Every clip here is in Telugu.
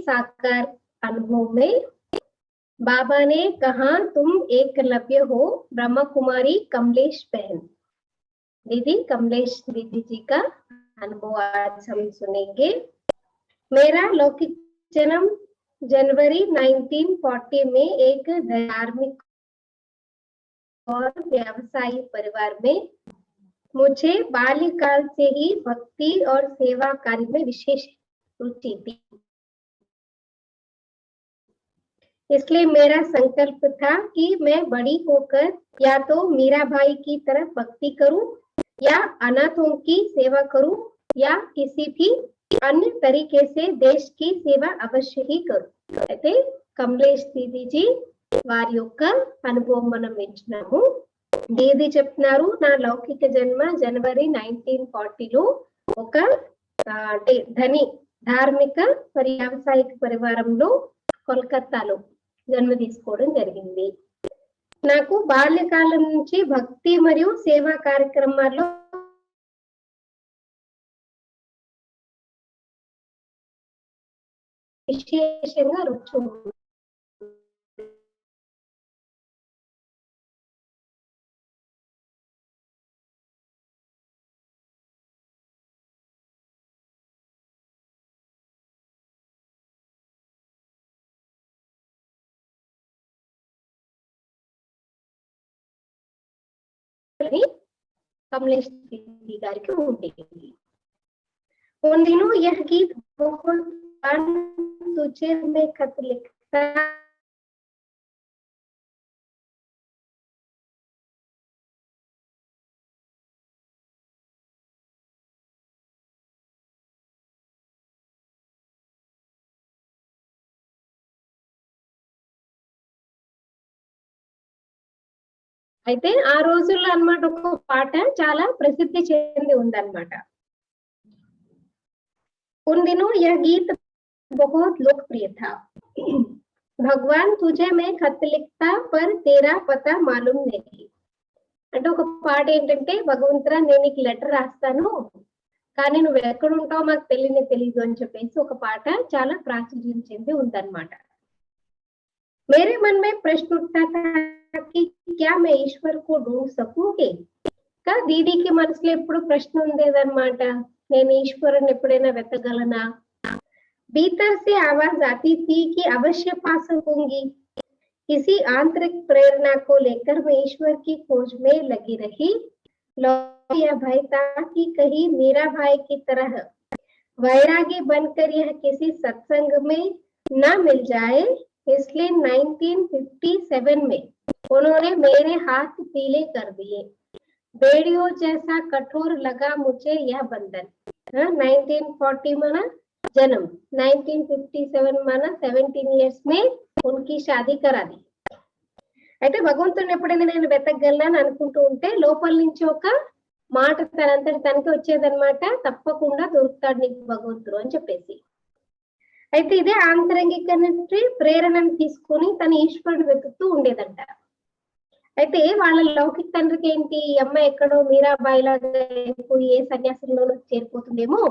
साकार अनुभव में बाबा ने कहा तुम एकलव्य हो। ब्रह्मा कुमारी कमलेश बहन दीदी, कमलेश दीदी जी का अनुभव आज हम सुनेंगे। मेरा लौकिक जन्म जनवरी 1940 में एक धार्मिक और व्यवसायी परिवार में। मुझे बाल्यकाल से ही भक्ति और सेवा कार्य में विशेष रुचि थी, इसलिए मेरा संकल्प था कि मैं बड़ी होकर या तो मीराबाई की तरह भक्ति करूं या अनाथों की सेवा करूं या किसी भी अन्य तरीके से देश की सेवा अवश्य ही करूं। అయితే కమలేష్ దీది జీ వారి యొక్క అనుభవం మనం వింటున్నాము। దీది చెప్తున్నారు, నా లౌకిక జన్మ జనవరి 1940లో ఒక ధని ధార్మిక వ్యావసాయిక పరివారంలో కోల్కతాలో జన్మ తీసుకోవడం జరిగింది। నాకు బాల్యకాలం నుంచి భక్తి మరియు సేవా కార్యక్రమాల్లో విశేషంగా రుచి ఉంది। कमलेश दीदी गारी की ఉండేది। उन दिनों यह गीत बहुत तुझे में खत लिखता అయితే ఆ రోజుల్లో అన్నమాట ఒక పాట చాలా ప్రసిద్ధి చెంది ఉందన్నమాట। उन दिनों यह गीत बहुत लोकप्रिय था। भगवान तुझे मैं खत लिखता पर तेरा पता मालूम नहीं। అంటే ఒక పాట ఏంటంటే, భగవంతుడా నేను నీకు లెటర్ రాస్తాను కానీ నువ్వు ఎక్కడ ఉంటావో మాకు తెలియదు అని చెప్పేసి ఒక పాట చాలా ప్రాచుర్యం చెంది ఉందన్నమాట। मेरे मन में प्रश्न उठता था कि क्या मैं ईश्वर को ढूंढ सकूंगी। का దీదీకి మనసులో ఎప్పుడు ప్రశ్న ఉండేదన్నమాట, నేను ఈశ్వరుని ఎప్పుడైనా వెతకగలనా। भीतर से आवाज आती थी कि अवश्य पा सकूंगी। इसी आंतरिक प्रेरणा को लेकर मैं ईश्वर की खोज में लगी रही। यह भय था कि कहीं मीरा भाई की तरह वैरागी बनकर यह किसी सत्संग में न मिल जाए, इसलिए 1957 में उन्होंने मेरे हाथ पीले कर दिए। बेड़ियों जैसा कठोर लगा मुझे यह बंधन। 1940 माना जन्म, 1957 माना 17 इयर्स में उनकी शादी करा दी। అయితే భగవంతుని ఎప్పుడైనా నేను వెతకగలను అనుకుంటూ ఉంటే లోపల నుంచి ఒక మాట తనంతటి తనకి వచ్చేదన్నమాట, తప్పకుండా దొరుకుతాడు నీకు భగవంతుడు అని చెప్పేసి। అయితే ఇదే ఆంతరంగిక నుంచి ప్రేరణను తీసుకొని తన ఈశ్వరుడు వెతుకుతూ ఉండేదంట। అయితే వాళ్ళ లౌకిక తండ్రికి ఏంటి, ఈ అమ్మాయి ఎక్కడో మీరాబాయి లాగా ఏ సన్యాసంలోనూ చేరిపోతుందేమో,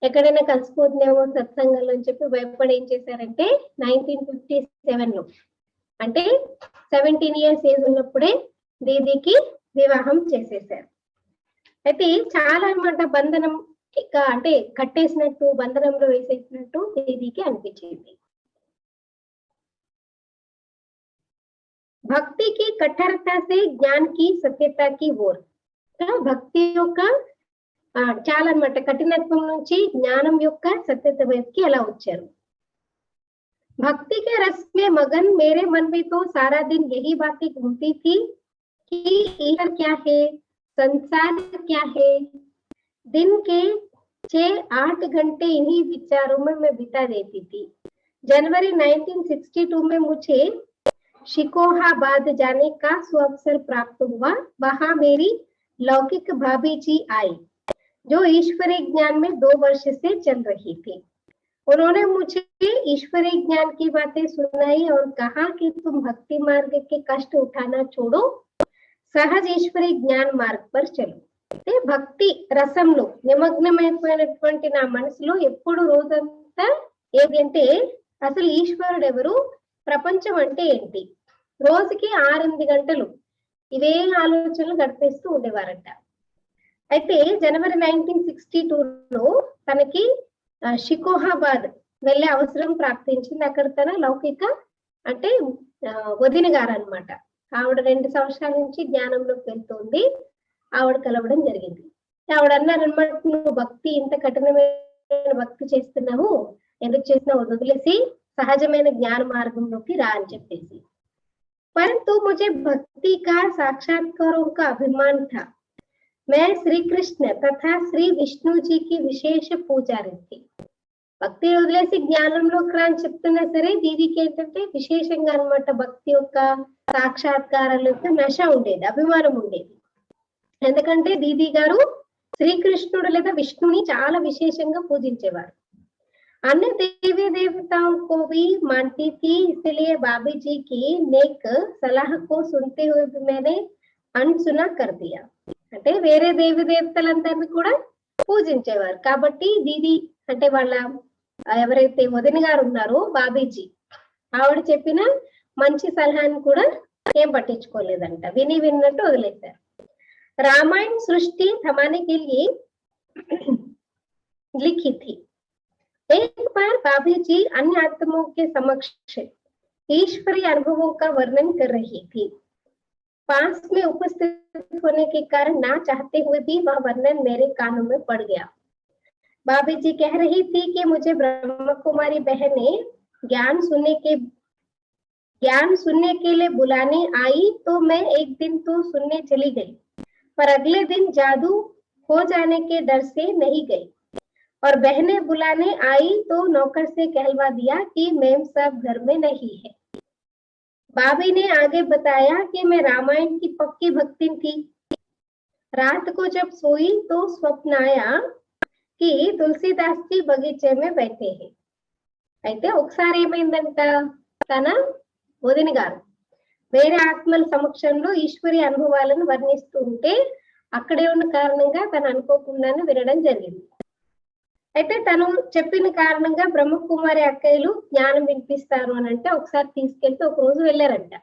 ఎక్కడైనా కలిసిపోతుందేమో సత్సంగంలో అని చెప్పి భయపడి ఏం చేశారంటే 1957లో అంటే 17 ఇయర్స్ ఏజ్ ఉన్నప్పుడే దీదీకి వివాహం చేసేసారు। అయితే చాలా అన్నమాట బంధనం అంటే కట్టేసినట్టు, బంధనంలో వేసేసినట్టు దీదీకి అనిపించింది। భక్తి की कठोरता से ज्ञान की सत्यता की ओर, భక్తి యొక్క చాలా అన్నమాట కఠినత్వం నుంచి జ్ఞానం యొక్క సత్యత వైపుకి ఎలా వచ్చారు। भक्ति के रस में मगन मेरे मन में तो सारा दिन यही बातें घूमती थी कि ईश्वर क्या है, संसार क्या है। दिन के 6-8 घंटे इन्हीं विचारों में मैं बिता देती थी। जनवरी 1962 में मुझे शिकोहाबाद जाने का सुअवसर प्राप्त हुआ। वहां मेरी लौकिक भाभी जी आई जो ईश्वरीय ज्ञान में 2 वर्ष से चल रही थी। उन्होंने मुझे ईश्वरीय ज्ञान की बातें सुनाई और कहा कि तुम भक्ति मार्ग के कष्ट उठाना छोड़ो, सहज ईश्वरीय ज्ञान मार्ग पर चलो। భక్తి రసంలో నిమగ్నమైపోయినటువంటి నా మనసులో ఎప్పుడు రోజంతా ఏది అంటే అసలు ఈశ్వరుడు ఎవరు, ప్రపంచం అంటే ఏంటి, రోజుకి 6-8 గంటలు ఇవే ఆలోచనలు గడిపేస్తూ ఉండేవారంట. అయితే జనవరి 1962లో తనకి షికోహాబాద్ వెళ్ళే అవసరం ప్రాప్తించింది. అక్కడ తన లౌకిక అంటే వదిన గారు అనమాట, ఆవిడ 2 సంవత్సరాల నుంచి జ్ఞానంలోకి వెళ్తుంది. ఆవిడ కలవడం జరిగింది. ఆవిడ అన్నారనమాట, నువ్వు భక్తి ఇంత కఠినమైన భక్తి చేస్తున్నావు, ఎందుకు చేసినావు వదిలేసి సహజమైన జ్ఞాన మార్గంలోకి రా అని చెప్పేసి. परंतु मुझे भक्ति का साक्षात्कारों का अभिमान था। मैं श्री कृष्ण तथा श्री विष्णु जी की विशेष पूजारी थी. భక్తి వదిలేసి జ్ఞానంలోకి రా అని చెప్తున్నా సరే దీదికి ఏంటంటే విశేషంగా అనమాట భక్తి యొక్క సాక్షాత్కారాల యొక్క నశ ఉండేది, అభిమానం ఉండేది. ఎందుకంటే దీది గారు శ్రీకృష్ణుడు లేదా విష్ణుని చాలా విశేషంగా పూజించేవారు. अन्य देवी देवताओं को भी मानती थी, इसलिए बाबी जी की नेक सलाह को सुनते हुए भी मैंने अनसुना कर दिया. అంటే వేరే దేవి దేవతలందరినీ కూడా పూజించేవారు కాబట్టి దీది అంటే వాళ్ళ ఎవరైతే వదిన గారు ఉన్నారో బాబీజీ, ఆవిడ చెప్పిన మంచి సలహాని కూడా ఏం పట్టించుకోలేదంట, విన్నట్టు వదిలేశారు. రామాయణ సృష్టి थमाने के लिए लिखी थी. एक बार बाबी जी अन्य आत्माओं के समक्ष ईश्वरीय अनुभवों का वर्णन कर रही थी. पास में उपस्थित होने के कारण ना चाहते हुए भी वह वर्णन मेरे कानों में पड़ गया. बाबी जी कह रही थी कि मुझे ब्रह्म कुमारी बहनें ज्ञान सुनने के लिए बुलाने आई तो मैं एक दिन तो सुनने चली गई, पर अगले दिन जादू हो जाने के डर से नहीं गई और बहनें बुलाने आई तो नौकर से कहलवा दिया कि मेम साहब घर में नहीं है. बाबी ने आगे बताया कि मैं रामायण की पक्की भक्ति थी. रात को जब सोई तो स्वप्न आया कि तुलसीदास जी बगीचे में बैठे हैं. అయితే ఒకసారి ఏమైందంట, తన వదిన గారు వేరే ఆత్మల సమక్షంలో ఈశ్వరి అనుభవాలను వర్ణిస్తూ ఉంటే అక్కడే ఉన్న కారణంగా తను అనుకోకుండానే వినడం జరిగింది. అయితే తను చెప్పిన కారణంగా బ్రహ్మకుమారి అక్కయ్యలు జ్ఞానం వినిపిస్తారు అని అంటే ఒకసారి తీసుకెళ్తే ఒక రోజు వెళ్ళారంట.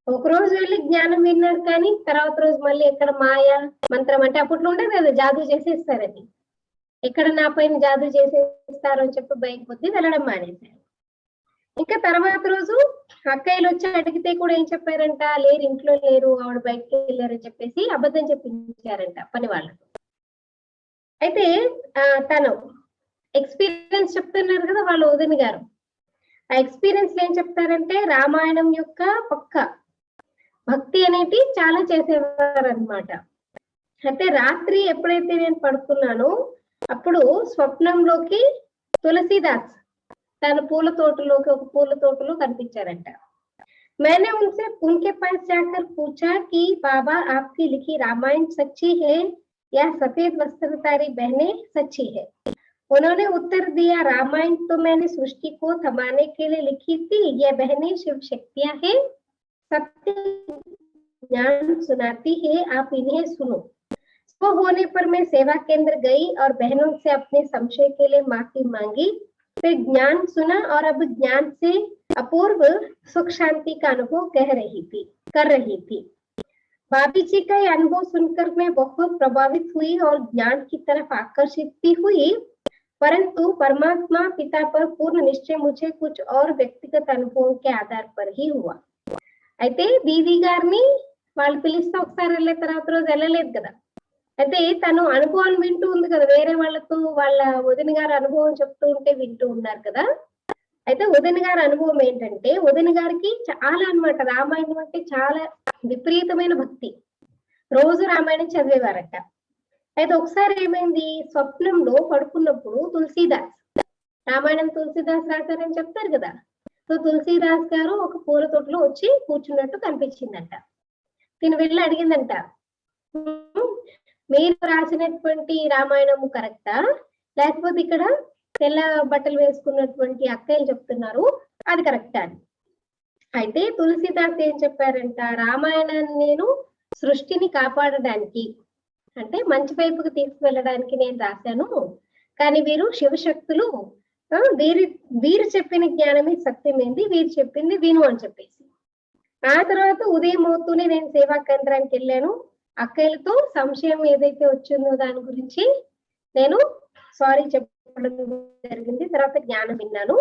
ఒక రోజు వెళ్ళి జ్ఞానం విన్నారు, కానీ తర్వాత రోజు మళ్ళీ ఎక్కడ మాయ మంత్రం అంటే అప్పట్లో ఉండేది కదా జాదూ చేసేస్తారని, ఎక్కడ నా పైన జాదూ చేసేస్తారు అని చెప్పి భయపడి వెళ్ళడం మానేశారు. ఇంకా తర్వాత రోజు అక్కయ్యలు వచ్చి అడిగితే కూడా ఏం చెప్పారంట, లేరు, ఇంట్లో లేరు, ఆవిడ బయటకి వెళ్ళారని చెప్పేసి అబద్ధం చెప్పించారంట పని వాళ్ళకు. అయితే తను ఎక్స్పీరియన్స్ చెప్తున్నారు కదా వాళ్ళ వదిన గారు, ఆ ఎక్స్పీరియన్స్ ఏం చెప్తారంటే రామాయణం యొక్క పక్క భక్తి అనేది చాలా చేసేవారు అనమాట. అయితే రాత్రి ఎప్పుడైతే నేను పడుకున్నానో అప్పుడు స్వప్నంలోకి తులసీదాస్ తన పూల తోటలోకి ఒక పూల తోటలో కనిపించారంట. मैंने उनके पास जाकर पूछा कि बाबा आपकी लिखी रामायण सच्ची है या सफेद वस्त्रधारी बहनें सच्ची है. उन्होंने उत्तर दिया, रामायण तो मैंने सृष्टि को थमाने के लिए लिखी थी, ये बहनें शिव शक्तियां हैं, सत्य ज्ञान सुनाती है, आप इन्हें सुनो. वो होने पर मैं सेवा केंद्र गई और बहनों से अपने संशय के लिए माफी मांगी, फिर ज्ञान सुना और अब ज्ञान से अपूर्व सुख शांति का अनुभव कर रही थी. बाबी जी का ये अनुभव सुनकर मैं बहुत प्रभावित हुई और ज्ञान की तरफ आकर्षित भी हुई, परंतु परमात्मा पिता पर पूर्ण निश्चय मुझे कुछ और व्यक्तिगत अनुभवों के आधार पर ही हुआ. అయితే దీది గారిని వాళ్ళు పిలిస్తే ఒకసారి వెళ్ళే తర్వాత రోజు వెళ్ళలేదు కదా. అయితే తను అనుభవాలు వింటూ ఉంది కదా, వేరే వాళ్ళతో వాళ్ళ వదిన గారి అనుభవం చెప్తూ ఉంటే వింటూ ఉన్నారు కదా. అయితే వదిన గారి అనుభవం ఏంటంటే వదిన గారికి చాలా అన్నమాట రామాయణం అంటే చాలా విపరీతమైన భక్తి, రోజు రామాయణం చదివేవారట. అయితే ఒకసారి ఏమైంది, స్వప్నంలో పడుకున్నప్పుడు రామాయణం తులసీదాస్ రాశారని చెప్తారు కదా, సో తులసీదాస్ గారు ఒక పూల తోటలో వచ్చి కూర్చున్నట్టు కనిపించిందంట. తిని వెళ్ళి అడిగిందంట, మీరు రాసినటువంటి రామాయణము కరెక్టా, లేకపోతే ఇక్కడ తెల్ల బట్టలు వేసుకున్నటువంటి అక్కయ్యలు చెప్తున్నారు అది కరెక్టా అని. అయితే తులసీదాస్ ఏం చెప్పారంట, రామాయణాన్ని నేను సృష్టిని కాపాడడానికి అంటే మంచి వైపుకు తీసుకువెళ్ళడానికి నేను రాశాను, కానీ వీరు శివశక్తులు వీరు చెప్పిన జ్ఞానమే సత్యమైంది, వీరు చెప్పింది విను అని చెప్పేసి. ఆ తర్వాత ఉదయం అవుతూనే నేను సేవా కేంద్రానికి వెళ్ళాను. అక్కలతో సంశయం ఏదైతే వచ్చిందో దాని గురించి నేను సారీ చెప్పడం జరిగింది. తర్వాత జ్ఞానం విన్నాను.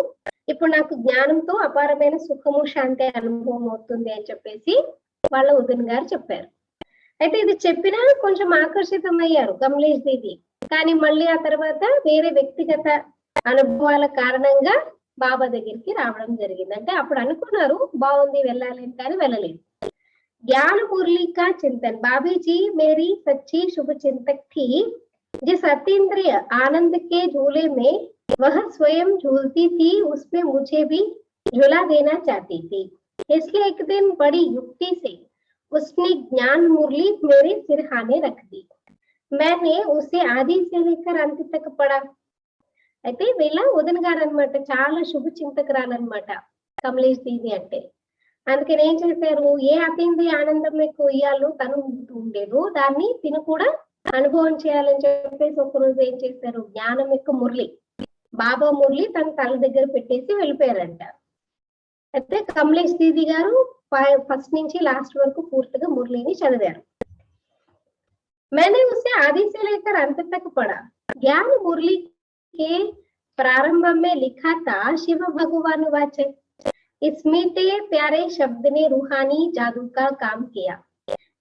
ఇప్పుడు నాకు జ్ఞానంతో అపారమైన సుఖము శాంతి అనుభవం అవుతుంది అని చెప్పేసి వాళ్ళ వదిన గారు చెప్పారు. అయితే ఇది చెప్పినా కొంచెం ఆకర్షితమయ్యారు కమలేష్ దీది. కానీ మళ్ళీ ఆ తర్వాత వేరే వ్యక్తిగత అనుభవాల కారణంగా బాబా దగ్గరికి రావడం జరిగింది. అంటే అప్పుడు అనుకున్నారు బాగుంది వెళ్ళాలి కానీ వెళ్ళలేదు. ज्ञान मुरली का चिंतन। बाबी जी मेरी सच्ची शुभ चिंतक थी। जिस अतीन्द्रिय आनंद के झूले में वह स्वयं झूलती थी, उसमें मुझे भी झूला देना चाहती थी। इसलिए एक दिन बड़ी युक्ति से उसने ज्ञान मुरली मेरे सिरहाने रख दी। मैंने उसे आदि से लेकर अंत तक पढ़ा। అయితే వీళ్ళ వదిన గారు అనమాట, చాలా శుభ చింతకురాలన్నమాట కమలేష్ దీది అంటే. అందుకని ఏం చేశారు, ఏ అతింది ఆనందం ఎక్కువ ఇయ్యాలో తను ఉండేదు, దాన్ని తిను కూడా అనుభవం చేయాలని చెప్పేసి ఒకరోజు ఏం చేశారు, జ్ఞానం యొక్క మురళి, బాబా మురళి తన తల దగ్గర పెట్టేసి వెళ్ళిపోయారంట. అయితే కమలేష్ దీది గారు ఫస్ట్ నుంచి లాస్ట్ వరకు పూర్తిగా మురళిని చదివారు. मैंने उसे आदि से लेकर अंत तक पढ़ा। ज्ञान मुरली के प्रारंभ में लिखा था, शिव भगवान वाचे। इस मीठे प्यारे शब्द ने रूहानी जादू का काम किया।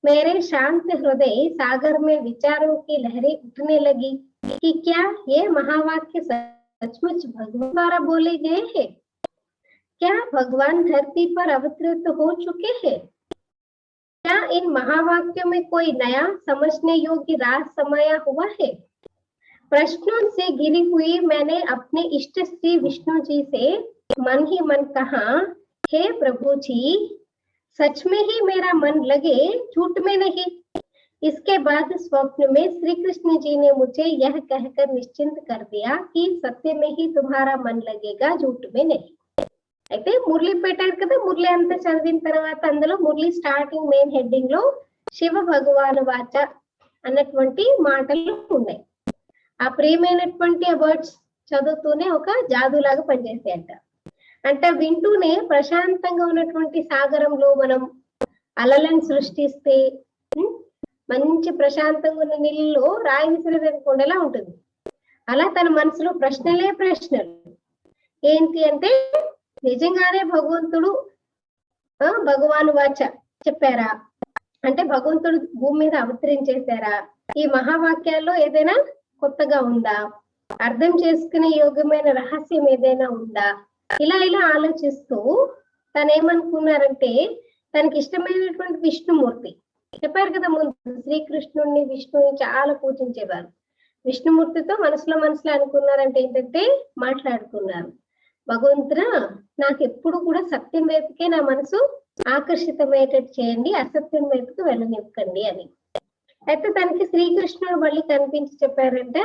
मेरे शांत हृदय सागर में विचारों की लहरें उठने लगी कि क्या ये महावाक्य सचमुच भगवान द्वारा बोले गए हैं? क्या भगवान धरती पर अवतरित हो चुके हैं? क्या इन महावाक्यों में कोई नया समझने योग्य राज समाया हुआ है? प्रश्नों से घिरी हुई मैंने अपने इष्ट श्री विष्णु जी से मन ही मन कहा, हे प्रभु जी, सच में ही मेरा मन लगे, झूठ में नहीं। इसके बाद स्वप्न में श्री कृष्ण जी ने मुझे यह कहकर निश्चिंत कर दिया कि सत्य में ही तुम्हारा मन लगेगा, झूठ में नहीं। అయితే మురళి పెట్టారు కదా, మురళి అంతా చదివిన తర్వాత అందులో మురళి స్టార్టింగ్ మెయిన్ హెడ్డింగ్ లో శివ భగవాన్ వాచ అన్నటువంటి మాటలు ఉన్నాయి. ఆ ప్రియమైనటువంటి వర్డ్స్ చదువుతూనే ఒక జాదులాగా పనిచేసాయంట. అంటే వింటూనే ప్రశాంతంగా ఉన్నటువంటి సాగరంలో మనం అలలను సృష్టిస్తే మంచి ప్రశాంతంగా ఉన్న నీళ్ళలో రాయి విసిరేదనుకోండిలా ఉంటుంది. అలా తన మనసులో ప్రశ్నలే ప్రశ్నలు. ఏంటి అంటే, నిజంగానే భగవంతుడు భగవాను వాచ చెప్పారా, అంటే భగవంతుడు భూమి మీద అవతరించేశారా, ఈ మహావాక్యాల్లో ఏదైనా కొత్తగా ఉందా, అర్థం చేసుకునే యోగ్యమైన రహస్యం ఏదైనా ఉందా, ఇలా ఆలోచిస్తూ తను ఏమనుకున్నారంటే, తనకి ఇష్టమైనటువంటి విష్ణుమూర్తి చెప్పారు కదా ముందు, శ్రీకృష్ణుడిని విష్ణుని చాలా పూజించేవారు. విష్ణుమూర్తితో మనసులో అనుకున్నారంటే ఏంటంటే మాట్లాడుకున్నారు, భగవంతుడా నాకు ఎప్పుడు కూడా సత్యం వైపుకే నా మనసు ఆకర్షితమయ్యేటట్టు చేయండి, అసత్యం వైపుకి వెళ్ళనివ్వకండి అని. అయితే తనకి శ్రీకృష్ణుడు మళ్ళీ కనిపించి చెప్పారంట,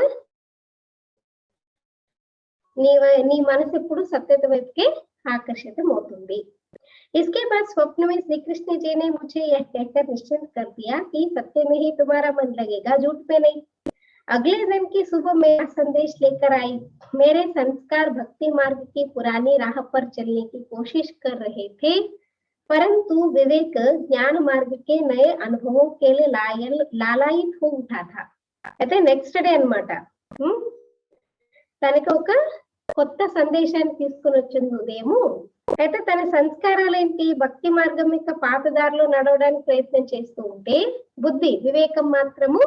నీ మనసు ఎప్పుడు సత్యత వైపుకే ఆకర్షితం అవుతుంది. इसके बाद स्वप्न में श्री कृष्ण जी ने मुझे यह कहकर निश्चिंत कर दिया कि सत्य में ही तुम्हारा मन लगेगा, झूठ में नहीं। अगले दिन की सुबह मेरा संदेश लेकर आई। मेरे संस्कार भक्ति मार्ग की पुरानी राह पर चलने की कोशिश कर रहे थे, परंतु विवेक ज्ञान मार्ग के नए अनुभवों के लिए लालायित हो उठा था। అయితే నెక్స్ట్ డే అన్నమాట తనకి ఒక కొత్త సందేశాన్ని తీసుకుని వచ్చింది ఉదయము. అయితే తన సంస్కారాలు ఏంటి, భక్తి మార్గం యొక్క పాతదారిలో నడవడానికి ప్రయత్నం చేస్తూ ఉంటే బుద్ధి వివేకం మాత్రము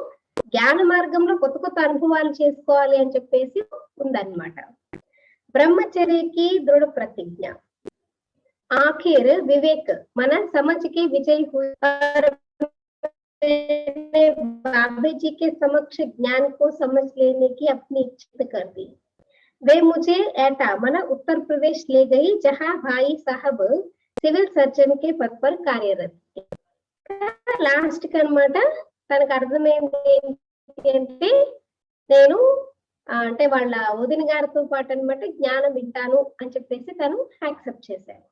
జ్ఞాన మార్గంలో కొత్త అనుభవాలు చేసుకోవాలి అని చెప్పేసి ఉందన్నమాట. బ్రహ్మచర్యకి దృఢ ప్రతిజ్ఞ. आखिर विवेक मन समझ के विजय हुए। बाबा जी के समक्ष ज्ञान को समझ लेने की अपनी इच्छा कर दी। वे मुझे एटा मन उत्तर प्रदेश ले गई, जहां भाई साहब सिविल सर्जन के पद पर कार्यरत थे। లాస్ట్ కి అన్నమాట తనకు అర్థమైంది ఏంటంటే, నేను అంటే వాళ్ళ వదిన గారితో పాటు అన్నమాట జ్ఞానం వింటాను అని చెప్పేసి తను యాక్సెప్ట్ చేశారు.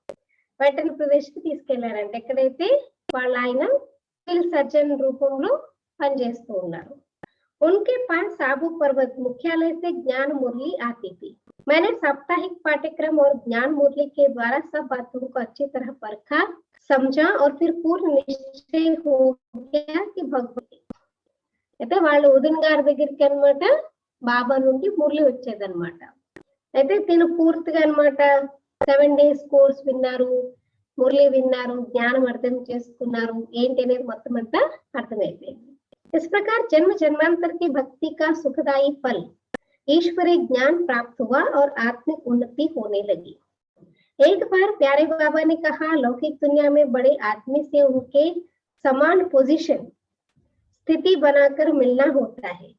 వెంటనే ప్రదేశ్కి తీసుకెళ్లారంటే ఎక్కడైతే వాళ్ళ ఆయన సివిల్ సర్జన్ రూపంలో పనిచేస్తూ ఉన్నారు. उनके पास साबू पर्वत मुख्यालय से ज्ञान मुरली आती थी। मैंने साप्ताहिक पाठ्यक्रम और ज्ञान मुरली के द्वारा सब बातों को अच्छी तरह परखा, समझा और फिर पूर्ण निश्चय हो गया कि భగవంతుడు అయితే వాళ్ళు ఉదిన్ గారి దగ్గరికి అన్నమాట బాబా నుండి మురళి వచ్చేదన్నమాట. అయితే తిను పూర్తిగా అన్నమాట 7 days కోర్స్ విన్నారు, మురళి విన్నారు, జ్ఞానం అర్థం చేసుకున్నారు, ఏంటి అనేది మొత్తం అంతా అర్థమైపోయింది. इस प्रकार जन्म जन्मांतर की भक्ति का सुखदायी फल ईश्वरीय ज्ञान प्राप्त हुआ और आत्मिक उन्नति होने लगी. एक बार प्यारे बाबा ने कहा, लौकिक दुनिया में बड़े आदमी से उनके समान पोजीशन स्थिति बनाकर मिलना होता है.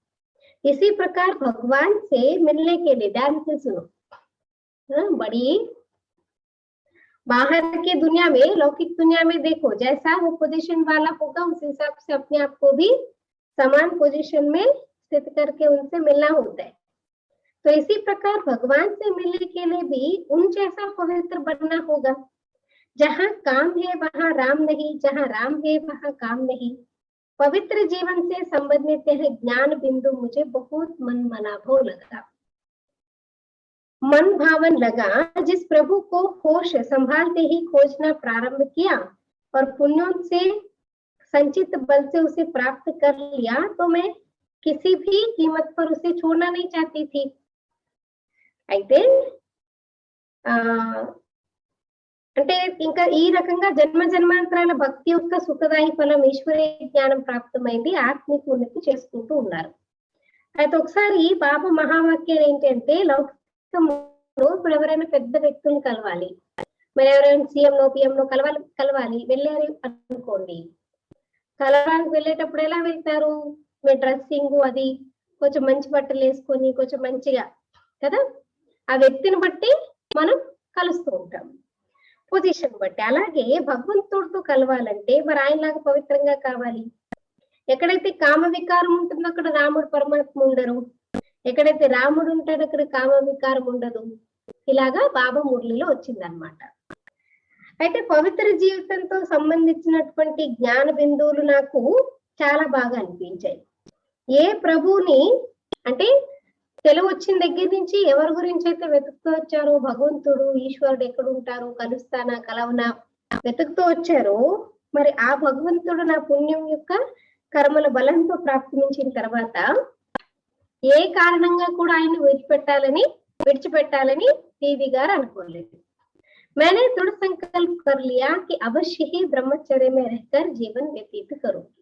इसी प्रकार भगवान से मिलने के लिए, ध्यान से सुनो, बड़ी बाहर की दुनिया में, लौकिक दुनिया में देखो जैसा वो पोजीशन वाला होगा उस हिसाब से अपने आप को भी समान पोजीशन में स्थित करके उनसे मिलना होता है. तो इसी प्रकार भगवान से मिलने के लिए भी उन जैसा पवित्र बनना होगा. जहाँ काम है वहाँ राम नहीं, जहाँ राम है वहाँ काम नहीं. पवित्र जीवन से संबंधित यह ज्ञान बिंदु मुझे बहुत मन मनाभव लगा, मन भावन लगा. जिस प्रभु को होश संभालते ही खोजना प्रारंभ किया और पुण्यों से संचित बल से उसे प्राप्त कर लिया, तो मैं किसी भी कीमत पर उसे छोड़ना नहीं चाहती थी. అయితే అంటే ఇంకా ఈ రకంగా జన్మ జన్మాంతరాల భక్తి యొక్క సుఖదాయి ఫలం ఈశ్వరీయ జ్ఞానం ప్రాప్తమైంది, ఆత్మిక ఉన్నతి చేసుకుంటూ ఉన్నారు. అయితే ఒకసారి బాబా మహావాక్యం ఏంటంటే, లౌకికంలో ఇప్పుడు ఎవరైనా పెద్ద వ్యక్తులను కలవాలి, మరి ఎవరైనా సీఎంనో పిఎంనో కలవాలి వెళ్ళారు అనుకోండి, కలవడానికి వెళ్ళేటప్పుడు ఎలా వెళ్తారు, మీ డ్రెస్సింగ్ అది కొంచెం మంచి బట్టలు వేసుకొని కొంచెం మంచిగా కదా, ఆ వ్యక్తిని బట్టి మనం కలుస్తూ ఉంటాం, పొజిషన్ బట్టి. అలాగే భగవంతుడితో కలవాలంటే మరి ఆయనలాగా పవిత్రంగా కావాలి. ఎక్కడైతే కామ వికారం ఉంటుందో అక్కడ రాముడు పరమాత్మ ఉండరు, ఎక్కడైతే రాముడు ఉంటాడో అక్కడ కామ వికారం ఉండదు. ఇలాగా బాబా మురళిలో వచ్చిందనమాట. అయితే పవిత్ర జీవితంతో సంబంధించినటువంటి జ్ఞాన బిందువులు నాకు చాలా బాగా అనిపించాయి. ఏ ప్రభువుని అంటే తెలుగు వచ్చిన దగ్గర నుంచి ఎవరి గురించి అయితే వెతుకుతూ వచ్చారో, భగవంతుడు ఈశ్వరుడు ఎక్కడ ఉంటారు, కలుస్తానా కలవనా వెతుకుతూ వచ్చారో, మరి ఆ భగవంతుడు నా పుణ్యం యొక్క కర్మల బలంతో ప్రాప్తించిన తర్వాత ఏ కారణంగా కూడా ఆయన విడిచిపెట్టాలని దీది గారు అనుకోలేదు. मैंने दृढ़ संकल्प कर लिया कि अवश्य ही ब्रह्मचर्य में रहकर जीवन व्यतीत करूंगी.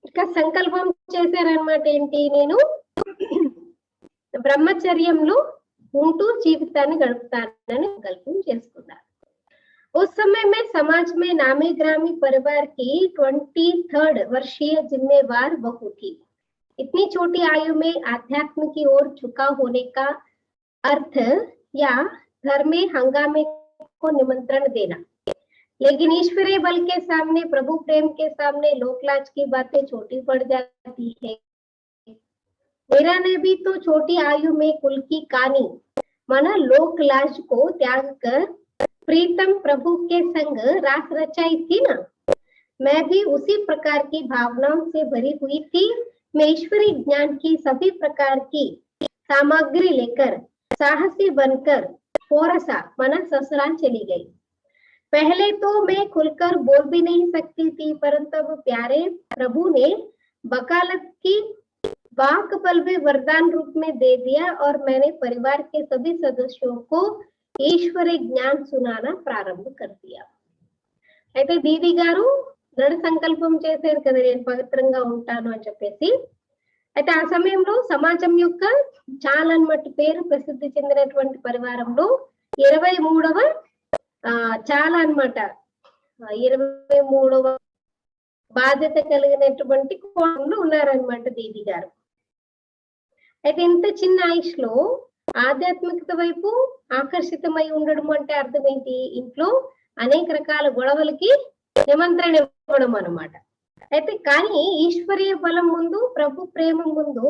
ఇక సంకల్పం చేశారన్నమాట ఏంటి, నేను బ్రహ్మచర్యంలో ఉంటూ జీవితాన్ని గడుపుతానని సంకల్పం చేసుకున్నాను. उस समय मैं समाज में नामी ग्रामी परिवार की 23rd वर्षीय जिम्मेवार बहू थी. इतनी छोटी आयु में आध्यात्म की ओर झुकाव होने का अर्थ या घर में हंगामे को निमंत्रण देना, लेकिन ईश्वरीय बल के सामने, प्रभु प्रेम के सामने लोकलाज की बातें छोटी पड़ जाती है. मेरा ने भी तो छोटी आयु में कुल की कानी माना लोकलाज को त्याग कर प्रीतम प्रभु के संग रास रचाई थी ना. मैं भी उसी प्रकार की भावनाओं से भरी हुई थी. मैं ईश्वरीय ज्ञान की सभी प्रकार की सामग्री लेकर साहसी बनकर फोरसा माना ससुराल चली गई. पहले तो मैं खुलकर बोल भी नहीं सकती थी, परंतु अब प्यारे प्रभु ने वकालत की वाक बल भी वरदान रूप में दे दिया और मैंने परिवार के सभी सदस्यों को ईश्वरीय ज्ञान सुनाना प्रारंभ कर दिया. అయితే దీది గారు దృఢ సంకల్పం చేశారు కదా, నేను పవిత్రంగా ఉంటాను అని చెప్పేసి. అయితే ఆ సమయంలో సమాజం యొక్క చాలా మట్టి పేరు ప్రసిద్ధి చెందినటువంటి పరివారంలో 23వ చాలా అన్నమాట 23వ బాధ్యత కలిగినటువంటి కోణంలో ఉన్నారనమాట దీది గారు. అయితే ఇంత చిన్న ఆయుష్లో ఆధ్యాత్మికత వైపు ఆకర్షితమై ఉండడం అంటే అర్థం ఏంటి, ఇంట్లో అనేక రకాల గొడవలకి నిమంత్రణ ఇవ్వడం అన్నమాట. అయితే కానీ ఈశ్వరీయ బలం ముందు, ప్రభు ప్రేమ ముందు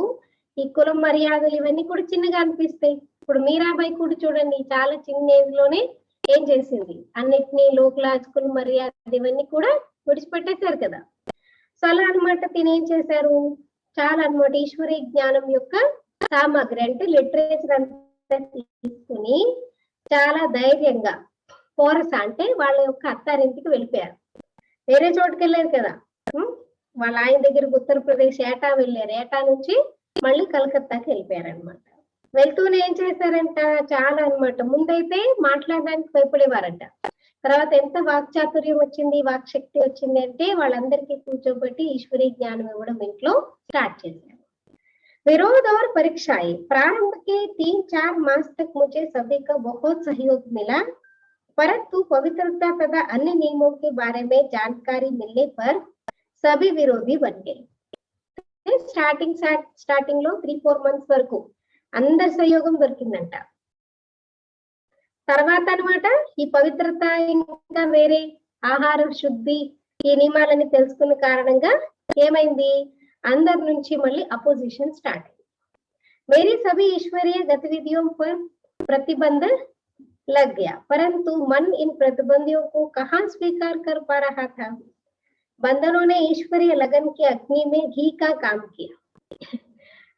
ఈ కులం మర్యాదలు ఇవన్నీ కూడా చిన్నగా అనిపిస్తాయి. ఇప్పుడు మీరాబాయి కూడా చూడండి, చాలా చిన్న ఏజ్ లోనే ఏం చేసింది, అన్నిటినీ లోకలాజకులు మర్యాద ఇవన్నీ కూడా విడిచిపెట్టేశారు కదా. సో అలా అనమాట తినేం చేశారు, చాలా అన్నమాట ఈశ్వరీయ జ్ఞానం యొక్క సామాగ్రి అంటే లిటరేచర్ అంతా తీసుకుని చాలా ధైర్యంగా పోరస అంటే వాళ్ళ యొక్క అత్తారింటికి వెళ్ళిపోయారు. వేరే చోటుకి వెళ్ళారు కదా. వాళ్ళ ఆయన దగ్గరికి ఉత్తరప్రదేశ్ ఏటా వెళ్ళారు. ఏటా నుంచి మళ్ళీ కలకత్తాకి వెళ్ళిపోయారు అనమాట. వెళ్తూనే ఏం చేశారంట, చాలా అన్నమాట. ముందైతే మాట్లాడడానికి భయపడేవారంట. తర్వాత ఎంత వాక్చాతుర్యం వచ్చింది, వాక్ శక్తి వచ్చింది అంటే వాళ్ళందరికీ కూర్చోబెట్టి ఈశ్వరీ జ్ఞానం ఇవ్వడం ఇంట్లో స్టార్ట్ చేశారు. विरोध और परीक्षाएं प्रारंभ के 3-4 मास तक मुझे सभी का बहुत सहयोग मिला, परंतु पवित्रता तथा अन्य नियमों के बारे में जानकारी मिलने पर सभी विरोधी बन गए. స్టార్టింగ్ లో 3-4 మంత్స్ వరకు అందరి సహయోగం దొరికిందంట. తర్వాత అన్నమాట ఈ పవిత్రత ఇంకా వేరే ఆహార శుద్ధి ఈ నియమాలని తెలుసుకున్న కారణంగా ఏమైంది, अंदर నుంచి మళ్ళీ अपोजिशन स्टार्ट है. मेरी सभी ईश्वरीय गतिविधियों पर प्रतिबंध लग गया, परंतु मन इन प्रतिबंधों को कहाँ स्वीकार कर पा रहा था. बंधनों ने ईश्वरीय लगन की अग्नि में घी का काम किया.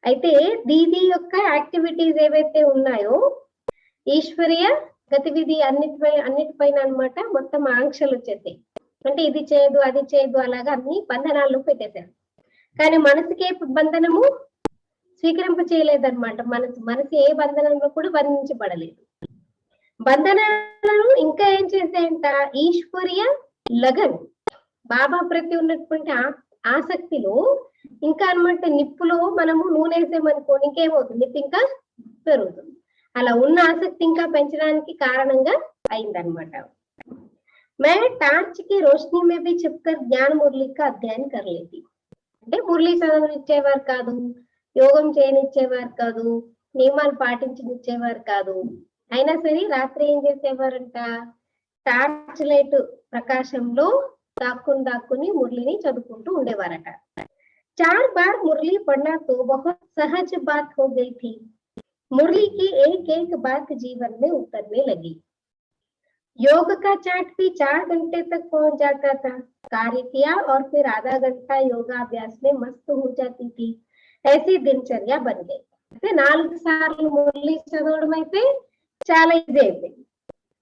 అయితే దీది యొక్క యాక్టివిటీస్ ఏవైతే ఉన్నాయో ఈశ్వరీయ గతివిధి అన్నిటిపైన అన్నమాట మొత్తం ఆంక్షలు వచ్చేసాయి. అంటే ఇది చేయదు అది చేయదు అలాగా అన్ని బంధనాల్లో పెట్టేశారు. కానీ మనసుకి ఏ బంధనము స్వీకరింప చేయలేదన్నమాట. మనసు ఏ బంధనంలో కూడా బంధించబడలేదు. బంధనాలను ఇంకా ఏం చేశాయంట, ఈశ్వరీయ లగన్ బాబా ప్రతి ఉన్నటువంటి ఆసక్తిలో ఇంకా అన్నమాట నిప్పులో మనము నూనె వేసామనుకోండి ఇంకేమవుతుంది, నిప్పు ఇంకా పెరుగుతుంది. అలా ఉన్న ఆసక్తి ఇంకా పెంచడానికి కారణంగా అయిందనమాట. మే టార్చ్ కి రోషనీ మే భీ చిప్కర్ జ్ఞాన మురళి కా అధ్యయనం कर लेती. అంటే మురళి చదవనిచ్చేవారు కాదు, యోగం చేయనిచ్చేవారు కాదు, నియమాలు పాటించనిచ్చేవారు కాదు. అయినా సరే రాత్రి ఏం చేసేవారంట, టార్చ్ లైట్ ప్రకాశంలో దాక్కుని మురళిని చదువుకుంటూ ఉండేవారట. 4 बार मुरली पढ़ना तो बहुत सहज बात हो गई थी. मुरली की एक बात जीवन में उतरने लगी. योग का चार्ट भी 4 घंटे तक पहुंच जाता था. कार्य किया और फिर आधा घंटा योगाभ्यास में मस्त हो जाती थी. ऐसी दिनचर्या बन गई. 4 సార్లు మురళి చదవడం అయితే చాలా ఈజీ అయిపోయింది.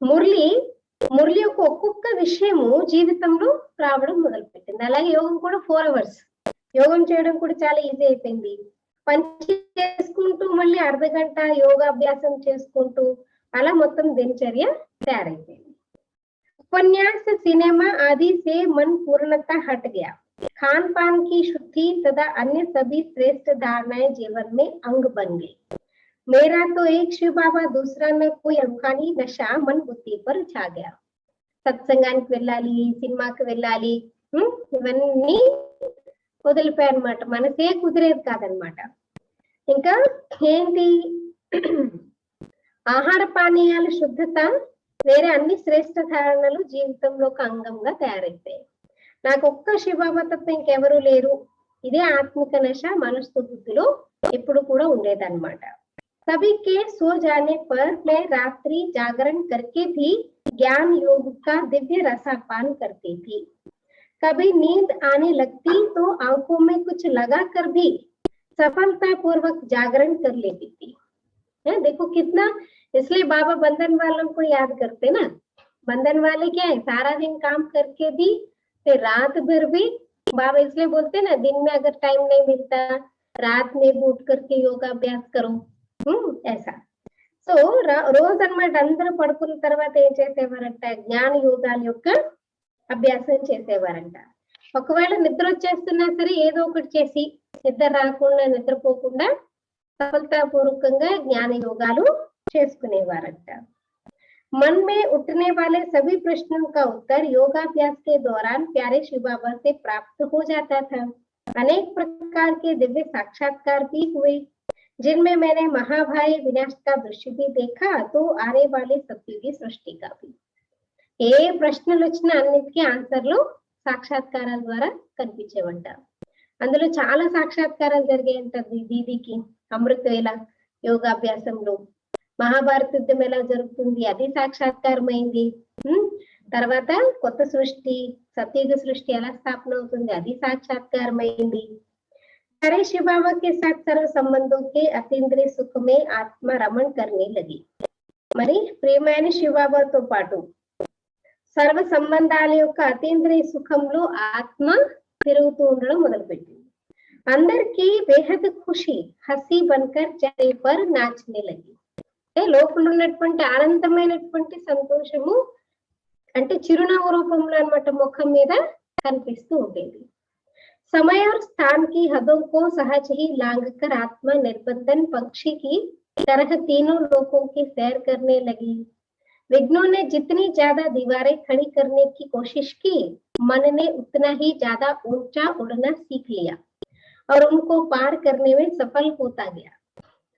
మురళి యొక్క ఒక్కొక్క విషయము జీవితంలో రావడం మొదలుపెట్టింది. అలాగే యోగం కూడా 4 hours యోగం చేయడం కూడా చాలా ఈజీ అయిపోయింది. పని చేసుకుంటూ మళ్ళీ అర్ధ గంట యోగాభ్యాసం చేసుకుంటూ అలా మొత్తం దినచర్య తయారైపోయింది. उपन्यास, सिनेमा आदि से मन पूर्णतः हट गया. खान पान की शुद्धि तथा अन्य सभी श्रेष्ठ धारणाएं जीवन में अंग बन गई. मेरा तो एक शिव बाबा, दूसरा न कोई अनखानी नशा मन बुद्धि पर छा गया. సత్సంగానికి వెళ్ళాలి, సినిమాకి వెళ్ళాలి, ఇవన్నీ వదిలిపోయారన్నమాట. మనసే కుదిరేది కాదనమాట. ఇంకా ఏంటి, ఆహార పానీయాల శుద్ధత వేరే అన్ని శ్రేష్ఠ ధారణలు జీవితంలో ఒక అంగంగా తయారైపోయాయి. నాకు ఒక్క శివబాబా తప్ప ఇంకెవరూ లేరు, ఇదే ఆత్మిక నశ మనస్సు బుద్ధిలో ఎప్పుడు కూడా ఉండేదన్నమాట. सभी के सो जाने पर मैं रात्रि जागरण करके भी ज्ञान योग का दिव्य रसापान करती थी. कभी नींद आने लगती तो आंखों में कुछ लगा कर भी सफलता पूर्वक जागरण कर लेती थी. देखो कितना, इसलिए बाबा बंधन वालों को याद करते ना. बंधन वाले क्या है, सारा दिन काम करके भी फिर रात भर भी बाबा इसलिए बोलते ना, दिन में अगर टाइम नहीं मिलता रात में उठ करके योगाभ्यास करो. ऐसा సో రోజు అన్నమాట అందరూ పడుకున్న తర్వాత ఏం చేసేవారంట, జ్ఞాన యోగాల యొక్క అభ్యాసం చేసేవారంట. ఒకవేళ నిద్ర వచ్చేస్తున్నా సరే ఏదో ఒకటి చేసి నిద్ర రాకుండా నిద్రపోకుండా సఫలతాపూర్వకంగా జ్ఞాన యోగాలు చేసుకునేవారంట. मन में उठने वाले सभी प्रश्नों का उत्तर योगाभ्यास के दौरान प्यारे शिव बाबा से प्राप्त हो जाता था. अनेक प्रकार के दिव्य साक्षात्कार भी हुए जिनमें मैंने महाभाई विनाश का दृश्य भी देखा, तो आने वाले सत्युगी सृष्टि का भी. ఏ ప్రశ్నలు వచ్చినా అన్నిటికీ ఆన్సర్లు సాక్షాత్కారాల ద్వారా కనిపించేవంట. అందులో చాలా సాక్షాత్కారాలు జరిగాయంట దీదీకి. అమృత వేళ యోగాభ్యాసంలో మహాభారత యుద్ధం ఎలా జరుగుతుంది అది సాక్షాత్కారం అయింది. తర్వాత కొత్త సృష్టి, సత్యుగ సృష్టి ఎలా స్థాపన అవుతుంది అది సాక్షాత్కారం అయింది. प्यारे शिव बाबा के साथ सर्व संबंधों के अतीन्द्रिय सुख में आत्मा रमण करने लगी। మరి ప్రియమైన శివబాబాతో పాటు సర్వ సంబంధాల యొక్క అతీంద్రియ సుఖంలో ఆత్మ తిరుగుతూ ఉండడం మొదలుపెట్టింది. అందరికీ బేహద్ ఖుషి హసీ బన్కర్ చహరే పర్ నాచనే లగి. లోపల ఉన్నటువంటి ఆనందమైనటువంటి సంతోషము అంటే చిరునవ్వు రూపంలో అన్నమాట ముఖం మీద కనిపిస్తూ ఉండేది. समय और स्थान की हदों को सहज ही लांघकर आत्मा निर्बंधन पक्षी की तरह तीनों लोकों की सैर करने लगी। विघ्नों ने जितनी ज्यादा दीवारें खड़ी करने की कोशिश की, मन ने उतना ही ज्यादा ऊंचा उड़ना सीख लिया और उनको पार करने में सफल होता गया.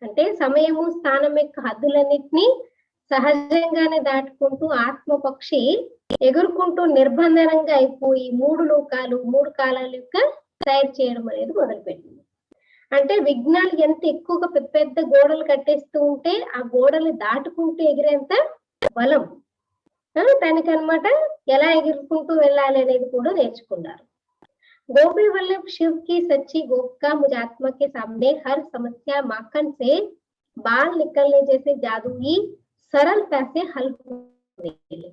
అంటే సమయము స్థానం యొక్క హద్దులన్నిటినీ సహజంగానే దాటుకుంటూ ఆత్మ పక్షి ఎగురుకుంటూ నిర్బంధనంగా అయిపోయి మూడు కాలాల యొక్క తయారు చేయడం అనేది మొదలుపెట్టింది. అంటే విఘ్నాలు ఎంత ఎక్కువగా పెద్ద పెద్ద గోడలు కట్టేస్తూ ఉంటే ఆ గోడలు దాటుకుంటూ ఎగిరేంత బలం దానికి అన్నమాట ఎలా ఎగురుకుంటూ వెళ్ళాలి అనేది కూడా నేర్చుకున్నారు. गोपी वल्लभ शिव की सच्ची गोपिका मुझ आत्मा के सामने हर समस्या माखन से बाल निकलने जैसे जादुई सरलता से हल होने लगी.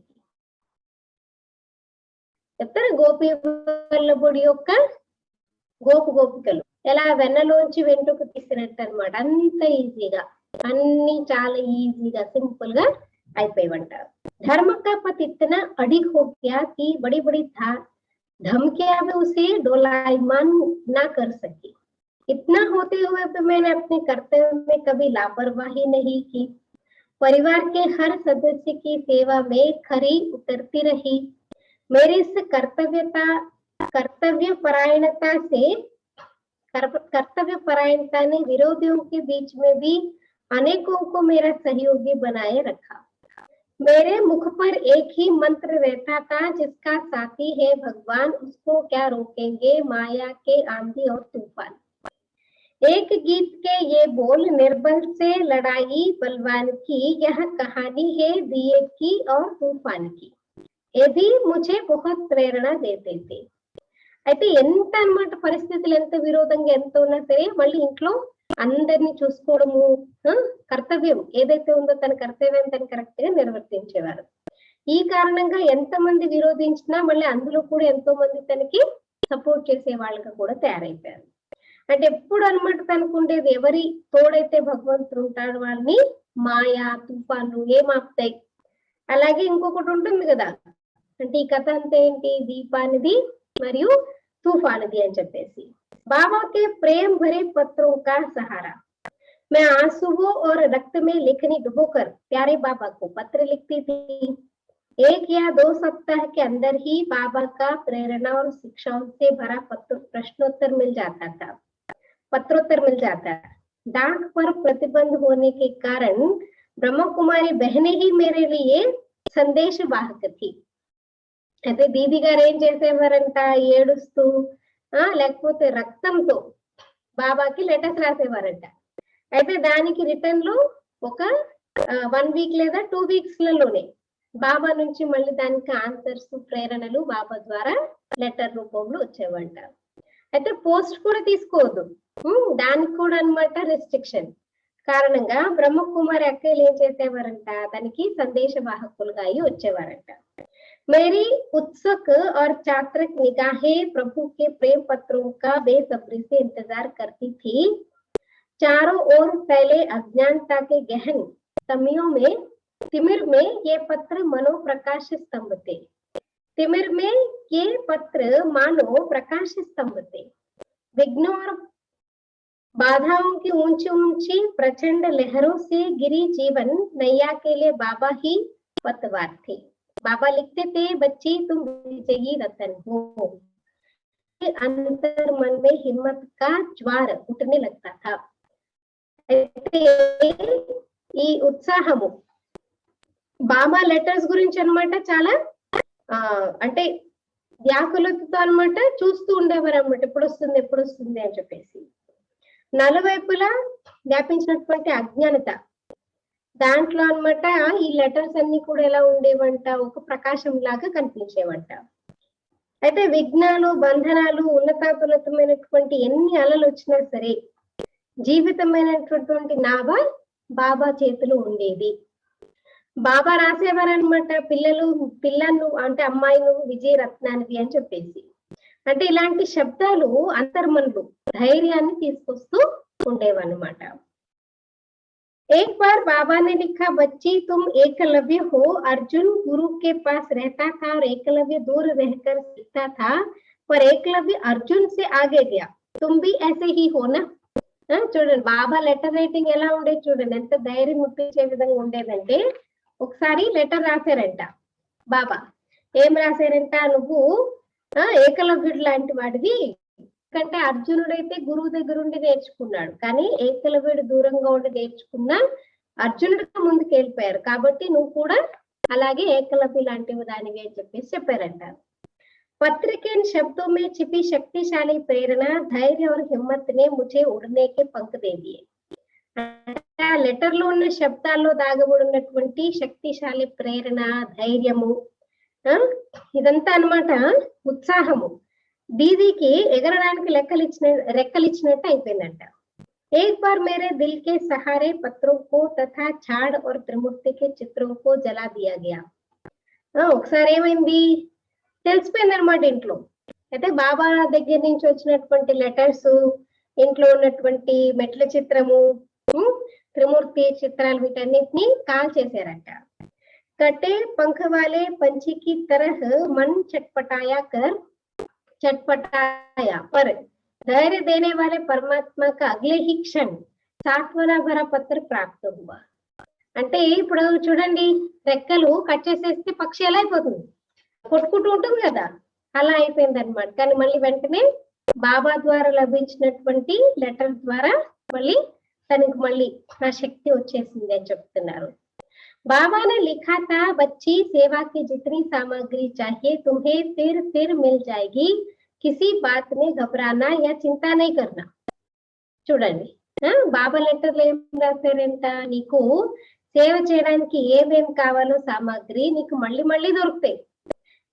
చెప్తారు గోపీ వల్లభుడి యొక్క గోపికలు ఎలా వెన్నలోంచి వెంట్రుక తీసినట్టు అనమాట. అంత ఈజీగా అన్ని చాలా ఈజీగా సింపుల్ గా అయిపోయివంటారు. धर्म का पथ इतना अडिग हो गया कि बड़ी बड़ी धमकियां भी उसे डोलायमान ना कर सकी. इतना होते हुए भी मैंने अपने कर्तव्य में कभी लापरवाही नहीं की. परिवार के हर सदस्य की सेवा में खरी उतरती रही. मेरी इस कर्तव्य परायणता ने विरोधियों के बीच में भी अनेकों को मेरा सहयोगी बनाए रखा. मेरे मुख पर एक ही मंत्र रहता था, जिसका साथी है भगवान, उसको क्या रोकेंगे माया के आंधी और तूफान. एक गीत के ये बोल, निर्बल से लड़ाई बलवान की, यह कहानी है दिए की और तूफान की. ये भी मुझे बहुत प्रेरणा देते थे. అయితే ఎంత అన్నమాట పరిస్థితులు ఎంత విరోధంగా ఎంత ఉన్నా సరే మళ్ళీ ఇంట్లో అందరినీ చూసుకోవడము కర్తవ్యం ఏదైతే ఉందో తన కర్తవ్యం తను కరెక్ట్ గా నిర్వర్తించేవారు. ఈ కారణంగా ఎంతమంది విరోధించినా మళ్ళీ అందులో కూడా ఎంతో మంది తనకి సపోర్ట్ చేసే వాళ్ళగా కూడా తయారైపోయారు. అంటే ఎప్పుడు అన్నమాట తనకు ఉండేది ఎవరి తోడైతే భగవంతుడు ఉంటాడు వాళ్ళని మాయా తుఫాను ఏమాపుతాయి. అలాగే ఇంకొకటి ఉంటుంది కదా, అంటే ఈ కథ అంతా ఏంటి, దీపానిది మరియు तूफानदी అని చెప్పేసి. बाबा के प्रेम भरे पत्रों का सहारा, मैं आंसुओं और रक्त में लिखनी डुबोकर प्यारे बाबा को पत्र लिखती थी. 1 या 2 सप्ताह के अंदर ही बाबा का प्रेरणा और शिक्षाओं से भरा पत्रोत्तर मिल जाता. डाक पर प्रतिबंध होने के कारण ब्रह्म कुमारी बहनें ही मेरे लिए संदेश वाहक थी. అయితే దీది గారు ఏం చేసేవారంట, ఏడుస్తూ లేకపోతే రక్తంతో బాబాకి లెటర్స్ రాసేవారంట. అయితే దానికి రిటర్న్ లో ఒక 1 వీక్ లేదా 2 వీక్స్ లలోనే బాబా నుంచి మళ్ళీ దానికి ఆన్సర్స్ ప్రేరణలు బాబా ద్వారా లెటర్ రూపంలో వచ్చేవంట. అయితే పోస్ట్ కూడా తీసుకోవద్దు, దానికి కూడా అన్నమాట రెస్ట్రిక్షన్ కారణంగా బ్రహ్మకుమారి అక్కలు ఏం చేసేవారంట, దానికి సందేశ వాహకులుగా అయి వచ్చేవారంట. मेरी उत्सुक और चात्रक निगाहें प्रभु के प्रेम पत्रों का बेसब्री से इंतजार करती थी. चारों ओर फैले अज्ञानता के गहन तिमिर में ये पत्र मानो प्रकाश स्तंभ थे. तिमिर में ये पत्र मानो प्रकाश स्तंभ थे. विघ्नों और बाधाओं की ऊंची ऊंची प्रचंड लहरों से गिरी जीवन नैया के लिए बाबा ही पतवार थे. बाबा लिखते थे, बच्ची तुम विजयी रतन हो. अंतर मन में हिम्मत का ज्वार उठने लगता था. ఈ ఉత్సాహము బాబా లెటర్స్ గురించి అన్నమాట చాలా అంటే వ్యాకులతతో అన్నమాట చూస్తూ ఉండేవారు అన్నమాట, ఎప్పుడు వస్తుంది అని చెప్పేసి. నలువైపులా వ్యాపించినటువంటి అజ్ఞానత దాంట్లో అన్నమాట ఈ లెటర్స్ అన్ని కూడా ఎలా ఉండేవంట, ఒక ప్రకాశం లాగా కనిపించేవంట. అయితే విఘ్నాలు, బంధనాలు, ఉన్నతాతున్నతమైనటువంటి ఎన్ని అలలు వచ్చినా సరే జీవితమైనటువంటి నావ బాబా చేతిలో ఉండేది. బాబా రాసేవారనమాట, పిల్లను అంటే అమ్మాయి నువ్వు విజయరత్నానివి అని చెప్పేసి. అంటే ఇలాంటి శబ్దాలు అంతర్మనులు ధైర్యాన్ని తీసుకొస్తూ ఉండేవన్నమాట. एक बार बाबा ने लिखा, बच्ची तुम एकलव्य हो, अर्जुन गुरु के पास रहता था और एकलव्य दूर रहकर सीखता था, पर एकलव्य अर्जुन से आगे गया, तुम भी ऐसे ही हो ना. చూడండి బాబా లెటర్ రైటింగ్ ఎలా ఉండేది చూడండి, ఎంత ధైర్యం ముప్పించే విధంగా ఉండేదంటే, ఒకసారి లెటర్ రాశారంట బాబా. ఏం రాశారంట, నువ్వు ఏకలవ్యుడు లాంటి వాడివి, ఎందుకంటే అర్జునుడైతే గురువు దగ్గర ఉండి నేర్చుకున్నాడు, కానీ ఏకలవ్యుడు దూరంగా ఉండి నేర్చుకున్న అర్జునుడికి ముందుకు వెళ్ళిపోయారు, కాబట్టి నువ్వు కూడా అలాగే ఏకలవ్యు లాంటివి దానివి అని చెప్పేసి చెప్పారంట. पत्र के इन शब्दों में छिपी शक्तिशाली प्रेरणा, धैर्य और हिम्मत ने मुझे उड़ने के पंख दे दिए. ఆ లెటర్ లో ఉన్న శబ్దాల్లో దాగబడినటువంటి శక్తిశాలి ప్రేరణ, ధైర్యము, ఇదంతా అన్నమాట ఉత్సాహము దీదీకి ఎగరడానికి రెక్కలిచ్చినట్టు అయిపోయిందంట. एक बार मेरे दिल के सहारे पत्रों को तथा झाड़ और त्रिमूर्ति के चित्रों को जला दिया गया. ఒకసారి ఏమైంది తెలిసిపోయింది అనమాట ఇంట్లో. అయితే బాబా దగ్గర నుంచి వచ్చినటువంటి లెటర్స్, ఇంట్లో ఉన్నటువంటి మెట్ల చిత్రము, త్రిమూర్తి చిత్రాలు, వీటన్నిటిని కాల్ చేశారంట. कटे पंख वाले पंछी की तरह मन चटपटाया पर धैर्य देने वाले परमात्मा का अगले ही क्षण सांत्वना भरा पत्र प्राप्त हुआ. అంటే ఇప్పుడు చూడండి, రెక్కలు కట్ చేసేస్తే పక్షి ఎలా అయిపోతుంది, కొట్టుకుంటూ ఉంటుంది కదా, అలా అయిపోయింది అనమాట. కానీ మళ్ళీ వెంటనే బాబా ద్వారా లభించినటువంటి లెటర్ ద్వారా మళ్ళీ తనకి మళ్ళీ ఆ శక్తి వచ్చేసింది అని చెప్తున్నారు. बाबा ने लिखा था, बच्ची सेवा की जितनी सामग्री चाहिए तुम्हें फिर मिल जाएगी, किसी बात में घबराना या चिंता नहीं करना. చూడండి బాబా లెటర్లో ఏం రాశారంట, నీకు సేవ చేయడానికి ఏమేం కావాలో సామాగ్రి నీకు మళ్ళీ మళ్ళీ దొరుకుతాయి,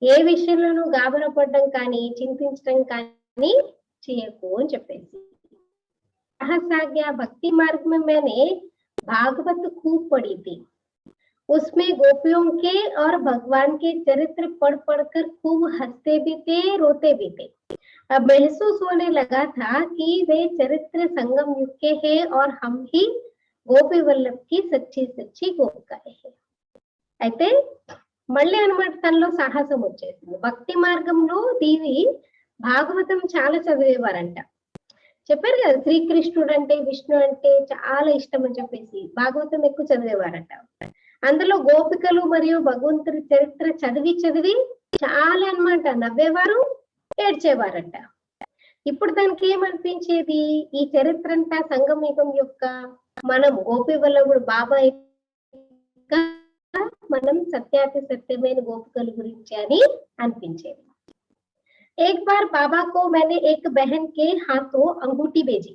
ఏ విషయంలోనూ గాబరా పడడం కానీ చింతించడం కానీ చేయకు అని చెప్పేసి. సాగ్య భక్తి మార్గం में मैंने भागवत खूब पढ़ी थी, उसमें गोपियों के और भगवान के चरित्र पढ़कर खूब हंसते भी थे, रोते भी थे. अब महसूस होने लगा था कि वे चरित्र संगम युग के हैं और हम ही गोपी वल्लभ की सच्ची सच्ची गोपिकाएं हैं. అయితే మళ్ళీ అనమాట తనలో సాహసం వచ్చేసింది. భక్తి మార్గంలో దీవి భాగవతం చాలా చదివేవారంట. చెప్పారు కదా, శ్రీకృష్ణుడు అంటే విష్ణు అంటే చాలా ఇష్టం అని చెప్పేసి భాగవతం ఎక్కువ చదివేవారంట. అందులో గోపికలు మరియు భగవంతుడి చరిత్ర చదివి చాలా అన్నమాట నవ్వేవారు, ఏడ్చేవారంట. ఇప్పుడు దానికి ఏమనిపించేది, ఈ చరిత్ర అంతా సంగమయుగం యొక్క మనం గోపి వల్లభుడు బాబా మనం సత్యాతి సత్యమైన గోపికల గురించి అని అనిపించేది. एक बार बाबा को मैंने एक बहन के हाथों अंगूठी भेजी,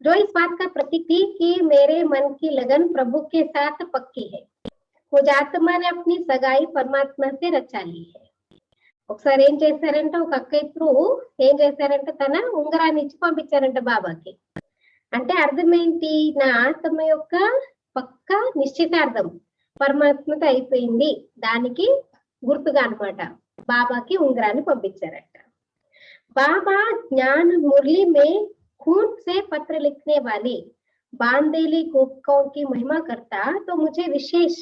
जो इस बात का प्रतीक थी कि मेरे मन की लगन प्रभु के साथ पक्की है. मुझ आत्मा ने अपनी सगाई परमात्मा से रचा ली है. ఒకసారి ఏం చేశారంటే, ఒక అక్క ఇప్పుడు ఏం చేశారంటే తన ఉంగరాన్ని ఇచ్చి పంపించారంట బాబాకి. అంటే అర్థం ఏంటి, నా ఆత్మ యొక్క పక్క నిశ్చితార్థం పరమాత్మతో అయిపోయింది, దానికి గుర్తుగా అన్నమాట బాబాకి ఉంగరాన్ని పంపించారంట. बाबा ज्ञान मुरली में खून से पत्र लिखने वाले बांदेली गोपिकाओं की महिमा करता तो मुझे विशेष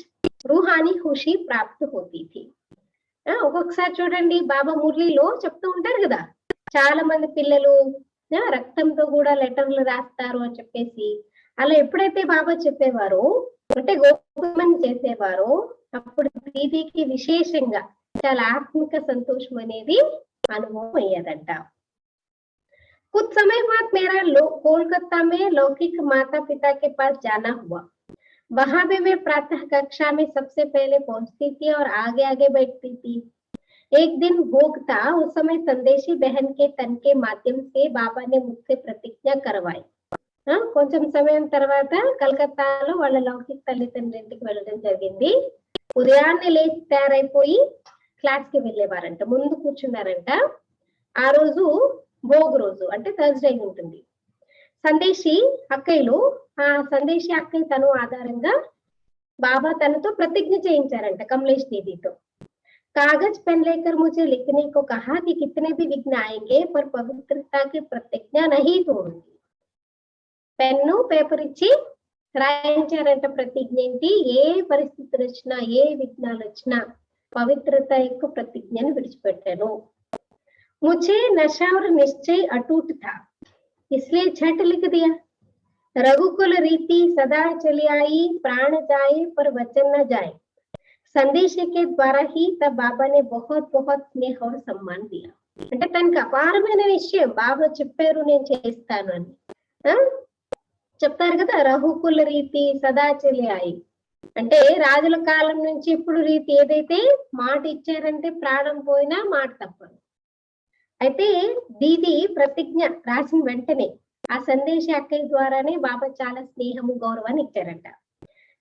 रूहानी खुशी प्राप्त होती थी. ఒక్కొక్కసారి చూడండి బాబా మురళిలో చెప్తూ ఉంటారు కదా, చాలా మంది పిల్లలు రక్తంతో కూడా లెటర్లు రాస్తారు అని చెప్పేసి. అలా ఎప్పుడైతే బాబా చెప్పేవారో అంటే గోపమని చేసేవారో అప్పుడు దీదికి విశేషంగా చాలా ఆత్మిక సంతోషం అనేది अनुभव अय्यदंटा. कुछ समय बाद मेरा कोलकाता में लौकिक माता पिता के पास जाना हुआ. वहां भी मैं प्रातः कक्षा में सबसे पहले पहुंचती थी और आगे आगे बैठती थी. एक दिन भोग था, उस समय संदेशी बहन के तन के माध्यम से बाबा ने मुझसे प्रतिज्ञा करवाई. కొంచెం సమయం తర్వాత కలకత్తాలో వాళ్ళ లౌకిక తల్లిదండ్రులింటికి వెళ్ళడం జరిగింది. ఉదయాన్నే లేచి తయారైపోయి క్లాస్ కి వెళ్ళేవారంట, ముందు కూర్చున్నారంట. ఆ రోజు భోగ్ రోజు అంటే థర్స్డే ఉంటుంది. సందేశి అక్కయ్యలు ఆ సందేశి అక్కయ్య తను ఆధారంగా బాబా తనతో ప్రతిజ్ఞ చేయించారంట కమలేష్ దీదీతో. कागज पेन लेकर मुझे लिखने को कहा कि कितने भी विघ्न आएंगे पर पवित्रता की प्रतिज्ञा नहीं तोड़ूंगी. పెన్ను పేపర్ ఇచ్చి రాయించారంట ప్రతిజ్ఞ ఏంటి, ఏ పరిస్థితులు వచ్చినా ఏ విఘ్నాలు వచ్చినా పవిత్రత యొక్క ప్రతిజ్ఞను విడిచిపెట్టాను. मुझे नशा और निश्चय अटूट था इसलिए झट लिख दिया. रघुकुल रीति सदा चली आई प्राण जाए पर वचन न जाए. संदेश के द्वारा ही तब बाबा ने बहुत बहुत स्नेह और सम्मान दिया. అంటే తనకు అపారమైన విషయం బాబా చెప్పారు నేను చేస్తాను అని చెప్తారు కదా. రఘుకుల రీతి సదా చెలియాయి అంటే రాజుల కాలం నుంచి ఇప్పుడు రీతి ఏదైతే మాట ఇచ్చారంటే ప్రాణం పోయినా మాట తప్పదు. అయితే దీది ప్రతిజ్ఞ రాసిన వెంటనే ఆ సందేశ అక్కయ్య ద్వారానే బాబా చాలా స్నేహము గౌరవాన్ని ఇచ్చారంట.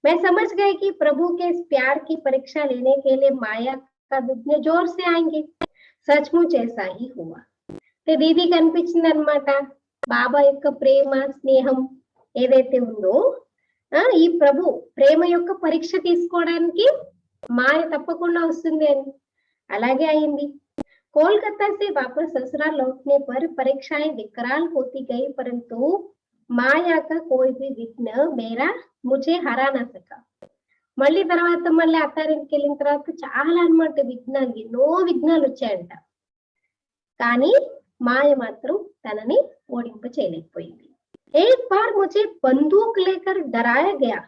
मैं समझ गई कि प्रभु के इस प्यार की परीक्षा लेने के लिए माया का विघ्न जोर से आएंगे. सचमुच ऐसा ही हुआ. దీది కనిపించింది అనమాట బాబా యొక్క ప్రేమ స్నేహం ఏదైతే ఉందో ఈ ప్రభు ప్రేమ యొక్క పరీక్ష తీసుకోవడానికి మాయ తప్పకుండా వస్తుంది అని. అలాగే అయింది. कोलकाता से वापस ससुराल लौटने पर परीक्षाएं विकराल होती गई परंतु माया का कोई भी विघ्न मेरा मुझे हरा ना सका. మళ్ళీ తర్వాత మళ్ళీ అత్తారింటికి వెళ్ళిన తర్వాత చాలా అన్నమాట విఘ్నాలు, ఎన్నో విఘ్నాలు వచ్చాయంట. కానీ మాయ మాత్రం తనని ఓడింప చేయలేకపోయింది. एक बार मुझे बंदूक लेकर डराया गया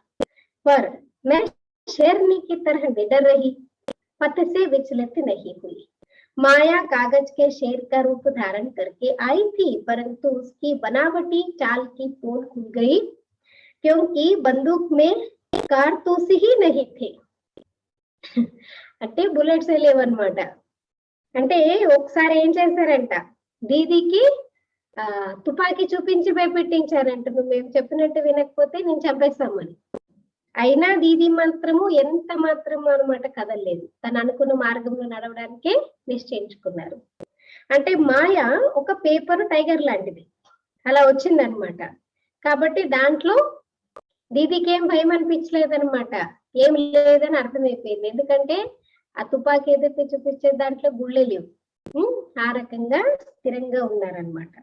पर मैं शेरनी की तरह निडर रही. पथ से विचलित नहीं हुई. माया कागज के शेर का रूप धारण करके आई थी परंतु उसकी बनावटी चाल की पोल खुल गई क्योंकि बंदूक में कारतूस ही नहीं थे. అంటే బుల్లెట్స్ లేవన్నమాట. అంటే ఒకసారి ఏం చేశారంట దీదీకి తుపాకీ చూపించి భయపెట్టించారంట, నువ్వేం చెప్పినట్టు వినకపోతే నేను చంపేస్తామని. అయినా దీది మాత్రము ఎంత మాత్రము అనమాట కదలలేదు. తను అనుకున్న మార్గంలో నడవడానికే నిశ్చయించుకున్నారు. అంటే మాయ ఒక పేపర్ టైగర్ లాంటిది అలా వచ్చిందనమాట. కాబట్టి దాంట్లో దీదికి ఏం భయం అనిపించలేదనమాట, ఏం లేదని అర్థమైపోయింది. ఎందుకంటే ఆ తుపాకీ ఏదైతే చూపించే దాంట్లో గుళ్ళే లేవు. ఆ రకంగా స్థిరంగా ఉన్నారనమాట.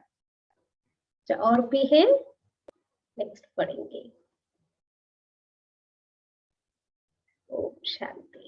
और भी है, नेक्स्ट पढ़ेंगे. ओम शांति.